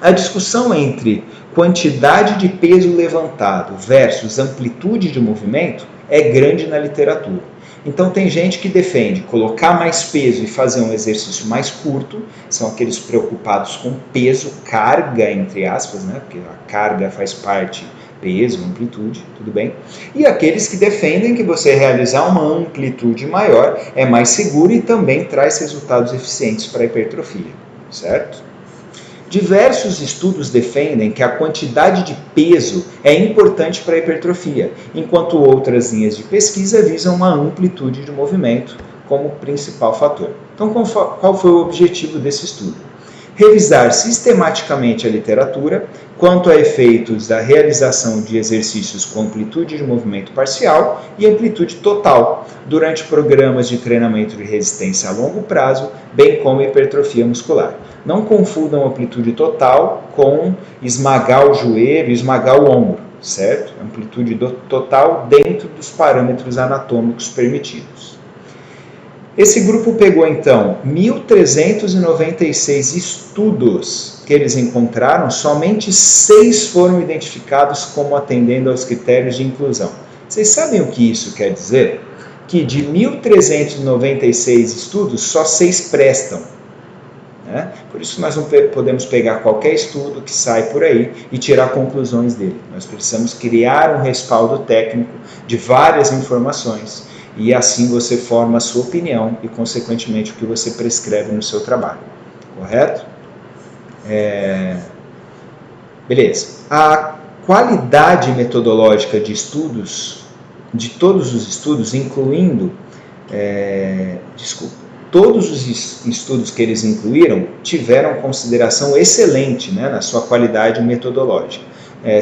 A discussão entre quantidade de peso levantado versus amplitude de movimento é grande na literatura. Então tem gente que defende colocar mais peso e fazer um exercício mais curto, são aqueles preocupados com peso, carga, entre aspas, né? Porque a carga faz parte, peso, amplitude, tudo bem? E aqueles que defendem que você realizar uma amplitude maior é mais seguro e também traz resultados eficientes para a hipertrofia, certo? Diversos estudos defendem que a quantidade de peso é importante para a hipertrofia, enquanto outras linhas de pesquisa visam uma amplitude de movimento como principal fator. Então, qual foi o objetivo desse estudo? Revisar sistematicamente a literatura quanto a efeitos da realização de exercícios com amplitude de movimento parcial e amplitude total durante programas de treinamento de resistência a longo prazo, bem como hipertrofia muscular. Não confundam amplitude total com esmagar o joelho, esmagar o ombro, certo? Amplitude total dentro dos parâmetros anatômicos permitidos. Esse grupo pegou, então, 1.396 estudos que eles encontraram, somente 6 foram identificados como atendendo aos critérios de inclusão. Vocês sabem o que isso quer dizer? Que de 1.396 estudos, só 6 prestam. Né? Por isso nós não podemos pegar qualquer estudo que sai por aí e tirar conclusões dele. Nós precisamos criar um respaldo técnico de várias informações e assim você forma a sua opinião e, consequentemente, o que você prescreve no seu trabalho. Correto? Beleza. A qualidade metodológica de estudos, de todos os estudos, incluindo... Todos os estudos que eles incluíram tiveram consideração excelente, né, na sua qualidade metodológica,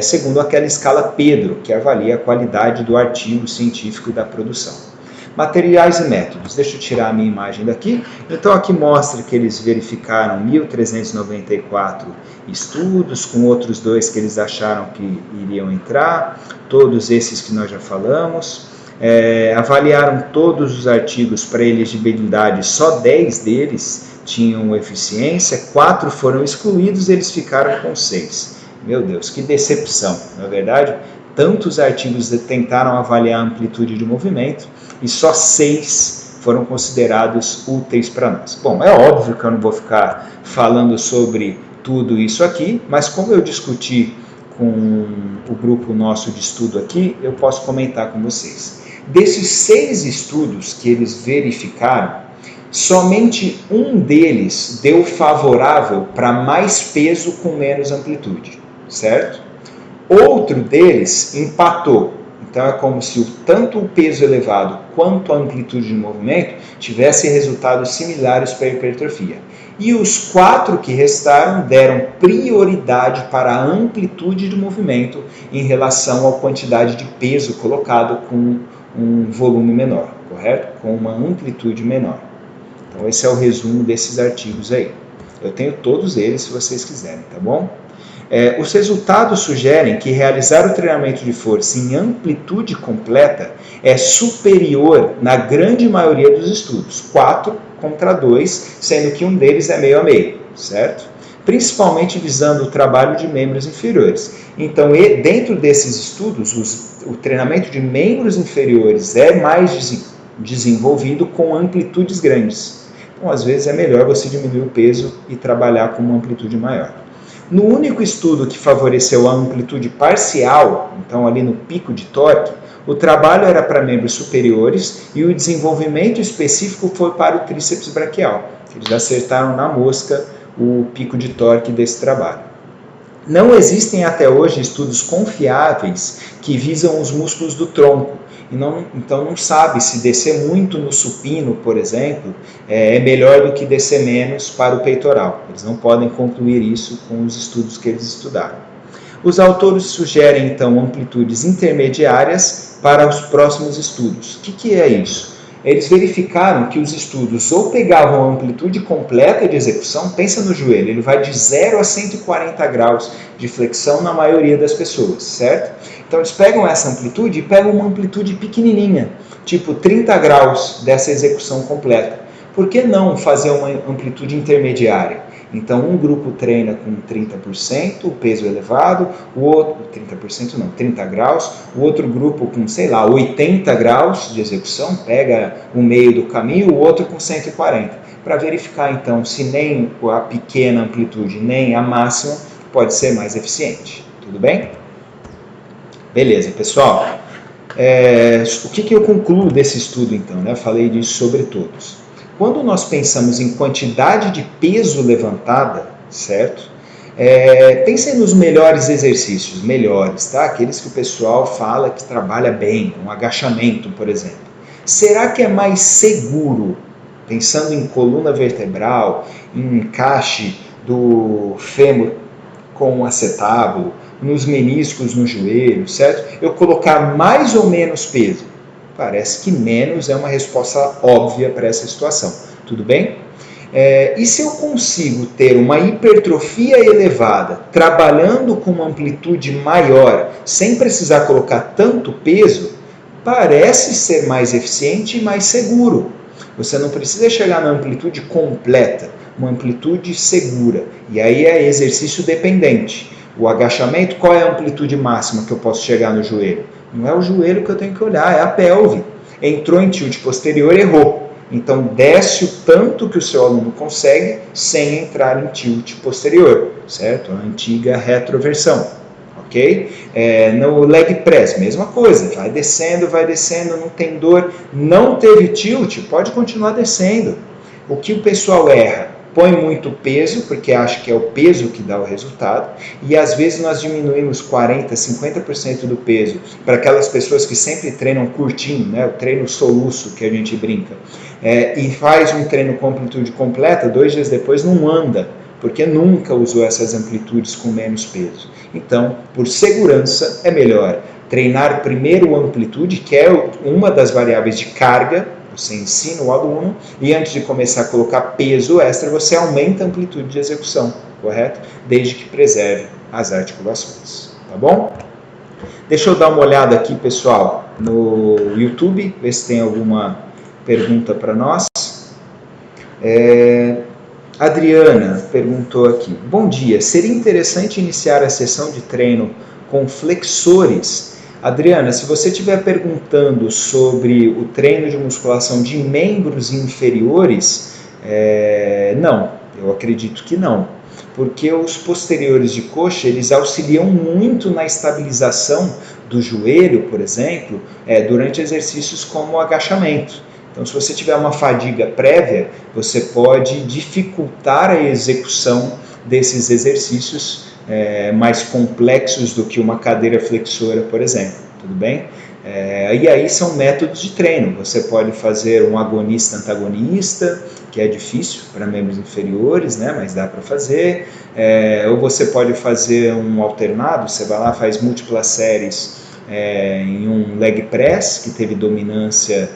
segundo aquela escala Pedro, que avalia a qualidade do artigo científico e da produção. Materiais e métodos. Deixa eu tirar a minha imagem daqui. Então aqui mostra que eles verificaram 1.394 estudos, com outros 2 que eles acharam que iriam entrar, todos esses que nós já falamos. Avaliaram todos os artigos para elegibilidade, só 10 deles tinham eficiência, 4 foram excluídos, eles ficaram com 6. Meu Deus, que decepção, não é verdade? Tantos artigos tentaram avaliar a amplitude de movimento e só 6 foram considerados úteis para nós. Bom, é óbvio que eu não vou ficar falando sobre tudo isso aqui, mas como eu discuti com o grupo nosso de estudo aqui, eu posso comentar com vocês. Desses 6 estudos que eles verificaram, somente um deles deu favorável para mais peso com menos amplitude, certo? Outro deles empatou. Então é como se tanto o peso elevado quanto a amplitude de movimento tivessem resultados similares para a hipertrofia. E os 4 que restaram deram prioridade para a amplitude de movimento em relação à quantidade de peso colocado com um volume menor, correto? Com uma amplitude menor. Então esse é o resumo desses artigos aí. Eu tenho todos eles se vocês quiserem, tá bom? Os resultados sugerem que realizar o treinamento de força em amplitude completa é superior na grande maioria dos estudos, 4 contra 2, sendo que um deles é meio a meio, certo? Principalmente visando o trabalho de membros inferiores. Então, dentro desses estudos, o treinamento de membros inferiores é mais desenvolvido com amplitudes grandes. Então, às vezes é melhor você diminuir o peso e trabalhar com uma amplitude maior. No único estudo que favoreceu a amplitude parcial, então ali no pico de torque, o trabalho era para membros superiores e o desenvolvimento específico foi para o tríceps braquial. Eles acertaram na mosca o pico de torque desse trabalho. Não existem até hoje estudos confiáveis que visam os músculos do tronco. Então não sabe se descer muito no supino, por exemplo, é melhor do que descer menos para o peitoral. Eles não podem concluir isso com os estudos que eles estudaram. Os autores sugerem, então, amplitudes intermediárias para os próximos estudos. O que é isso? Eles verificaram que os estudos ou pegavam a amplitude completa de execução, pensa no joelho, ele vai de 0 a 140 graus de flexão na maioria das pessoas, certo? Então eles pegam essa amplitude e pegam uma amplitude pequenininha, tipo 30 graus dessa execução completa. Por que não fazer uma amplitude intermediária? Então um grupo treina com 30%, o peso elevado, o outro, 30% não, 30 graus, o outro grupo com, 80 graus de execução, pega o meio do caminho, o outro com 140, para verificar então se nem a pequena amplitude, nem a máxima pode ser mais eficiente. Tudo bem? Beleza, pessoal. O que eu concluo desse estudo então? Eu falei disso sobre todos. Quando nós pensamos em quantidade de peso levantada, certo? Pensem nos melhores exercícios, tá? Aqueles que o pessoal fala que trabalha bem, um agachamento, por exemplo. Será que é mais seguro, pensando em coluna vertebral, em encaixe do fêmur com o acetábulo, nos meniscos no joelho, certo? Eu colocar mais ou menos peso? Parece que menos é uma resposta óbvia para essa situação. Tudo bem? E se eu consigo ter uma hipertrofia elevada, trabalhando com uma amplitude maior, sem precisar colocar tanto peso, parece ser mais eficiente e mais seguro. Você não precisa chegar na amplitude completa, uma amplitude segura. E aí é exercício dependente. O agachamento, qual é a amplitude máxima que eu posso chegar no joelho? Não é o joelho que eu tenho que olhar, é a pelve. Entrou em tilt posterior, errou. Então desce o tanto que o seu aluno consegue sem entrar em tilt posterior, certo? A antiga retroversão, ok? No leg press, mesma coisa, vai descendo, não tem dor, não teve tilt, pode continuar descendo. O que o pessoal erra? Põe muito peso, porque acha que é o peso que dá o resultado, e às vezes nós diminuímos 40%, 50% do peso para aquelas pessoas que sempre treinam curtinho, né? O treino soluço que a gente brinca, e faz um treino com amplitude completa, 2 dias depois não anda, porque nunca usou essas amplitudes com menos peso. Então, por segurança, é melhor treinar primeiro a amplitude, que é uma das variáveis de carga. Você ensina o aluno e antes de começar a colocar peso extra, você aumenta a amplitude de execução, correto? Desde que preserve as articulações, tá bom? Deixa eu dar uma olhada aqui, pessoal, no YouTube, ver se tem alguma pergunta para nós. Adriana perguntou aqui: bom dia, seria interessante iniciar a sessão de treino com flexores? Adriana, se você estiver perguntando sobre o treino de musculação de membros inferiores, não, eu acredito que não, porque os posteriores de coxa, eles auxiliam muito na estabilização do joelho, por exemplo, durante exercícios como o agachamento. Então, se você tiver uma fadiga prévia, você pode dificultar a execução desses exercícios mais complexos do que uma cadeira flexora, por exemplo, tudo bem? E aí são métodos de treino. Você pode fazer um agonista-antagonista, que é difícil para membros inferiores, né, mas dá para fazer. Ou você pode fazer um alternado, você vai lá, faz múltiplas séries em um leg press, que teve dominância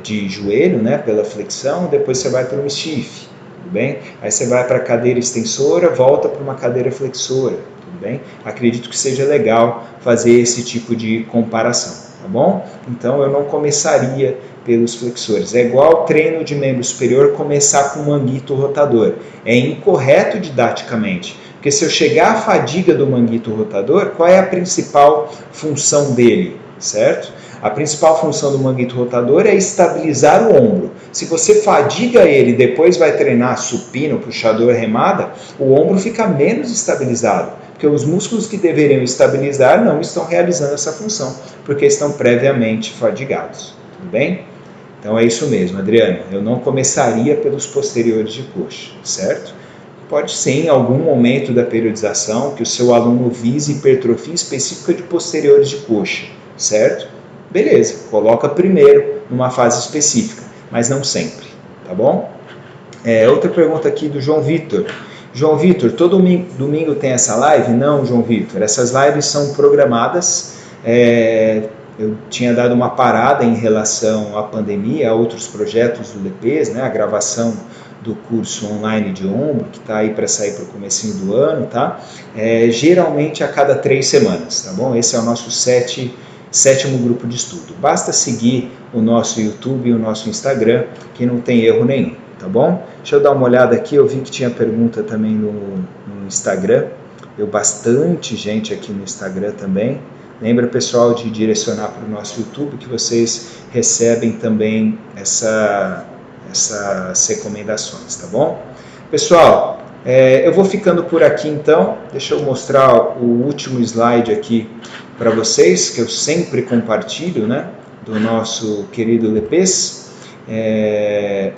de joelho, né, pela flexão, depois você vai para um stiff, tudo bem? Aí você vai para a cadeira extensora, volta para uma cadeira flexora, tudo bem? Acredito que seja legal fazer esse tipo de comparação, tá bom? Então eu não começaria pelos flexores. É igual treino de membro superior começar com manguito rotador. É incorreto didaticamente, porque se eu chegar à fadiga do manguito rotador, qual é a principal função dele, certo? A principal função do manguito rotador é estabilizar o ombro. Se você fadiga ele e depois vai treinar supino, puxador, remada, o ombro fica menos estabilizado, porque os músculos que deveriam estabilizar não estão realizando essa função, porque estão previamente fadigados. Tudo bem? Então é isso mesmo, Adriano. Eu não começaria pelos posteriores de coxa, certo? Pode ser em algum momento da periodização que o seu aluno vise hipertrofia específica de posteriores de coxa, certo? Beleza, coloca primeiro numa fase específica, mas não sempre, tá bom? Outra pergunta aqui do João Vitor. João Vitor, todo domingo tem essa live? Não, João Vitor, essas lives são programadas. Eu tinha dado uma parada em relação à pandemia, a outros projetos do LEPES, né? A gravação do curso online de ombro, que está aí para sair para o comecinho do ano, tá? Geralmente a cada 3 semanas, tá bom? Esse é o nosso sétimo grupo de estudo. Basta seguir o nosso YouTube e o nosso Instagram, que não tem erro nenhum, tá bom? Deixa eu dar uma olhada aqui, eu vi que tinha pergunta também no Instagram, bastante gente aqui no Instagram também. Lembra, pessoal, de direcionar para o nosso YouTube, que vocês recebem também essas recomendações, tá bom? Pessoal, eu vou ficando por aqui então. Deixa eu mostrar o último slide aqui para vocês, que eu sempre compartilho, né, do nosso querido LEPES.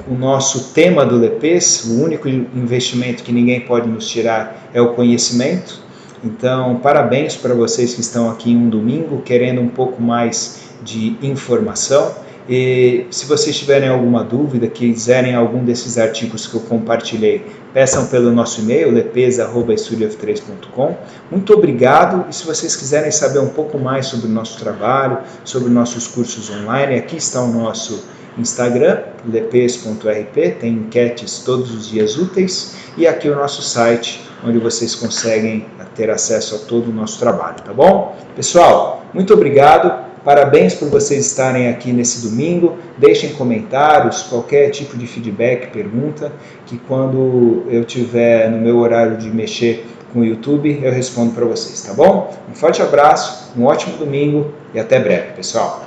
O nosso tema do LEPES, o único investimento que ninguém pode nos tirar é o conhecimento. Então, parabéns para vocês que estão aqui em um domingo, querendo um pouco mais de informação. E se vocês tiverem alguma dúvida, quiserem algum desses artigos que eu compartilhei, peçam pelo nosso e-mail, lepes@studiof3.com. Muito obrigado, e se vocês quiserem saber um pouco mais sobre o nosso trabalho, sobre nossos cursos online, aqui está o nosso Instagram, lepes.rp, tem enquetes todos os dias úteis, e aqui o nosso site, onde vocês conseguem ter acesso a todo o nosso trabalho, tá bom? Pessoal, muito obrigado. Parabéns por vocês estarem aqui nesse domingo. Deixem comentários, qualquer tipo de feedback, pergunta, que quando eu tiver no meu horário de mexer com o YouTube, eu respondo para vocês, tá bom? Um forte abraço, um ótimo domingo e até breve, pessoal.